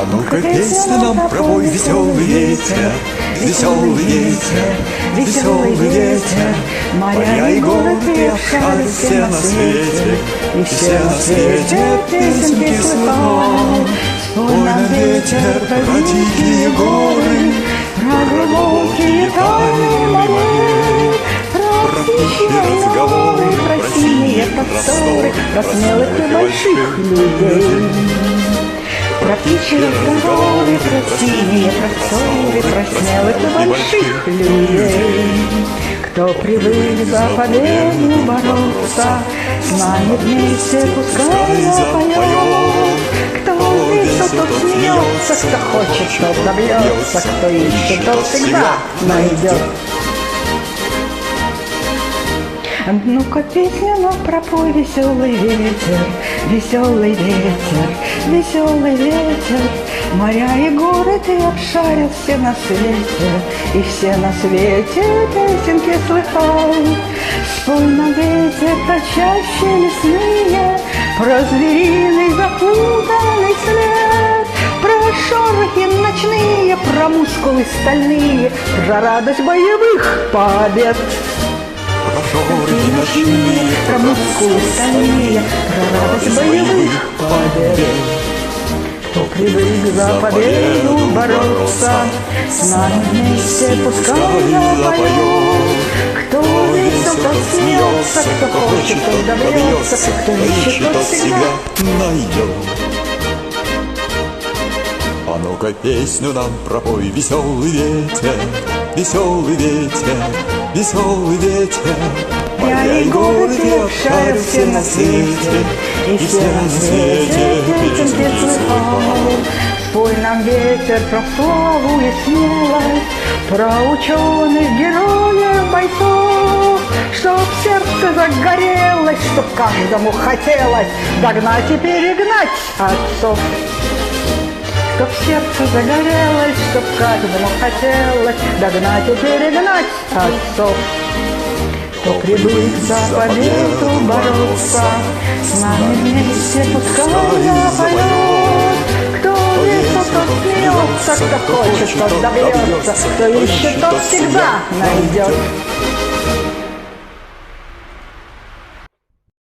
А ну-ка песню нам пропой, веселый ветер, веселый ветер, веселый ветер. Моря и горы обшарят все на свете, и все на свете песенки слыхал. Спой нам, ветер, про дикие горы, про глубокие тайны морей, про птичьи разговоры, про синие просторы, про смелых и больших людей. Про птичьи разговоры, про синие просторы, про смелых и больших людей. Кто привык за победу бороться, с нами вместе пускай запоет. Кто весел, тот смеется, кто хочет, тот добьется, кто ищет, тот всегда найдет. Ну-ка песню нам пропой, веселый ветер, веселый ветер, веселый ветер. Моря и горы ты обшарил все на свете, и все на свете песенки слыхал. Спой нам, ветер, про чащи лесные, про звериный запутанный след, про шорохи ночные, про мускулы стальные, про радость боевых побед. Про ночные, про мускулы стальные, про радость боевых побед. Кто привык за победу бороться, с нами вместе пускай запоет. Кто весел, тот смеется, кто хочет, тот добьется, кто ищет, тот всегда найдет. А ну-ка песню нам пропой, веселый ветер, веселый ветер, веселый ветер. Моря и горы обшарят все на свете, и все на свете песенки слыхал. Спой нам, ветер, про славу и смелость, про ученых, героев, бойцов, чтоб сердце загорелось, чтоб каждому хотелось догнать и перегнать отцов. Чтоб сердце загорелось, чтоб каждому хотелось догнать и перегнать отцов. Кто привык за победу бороться, с нами вместе пускай запоет. Кто весел, тот смеется, кто хочет, тот добьется, кто ищет, тот всегда найдет.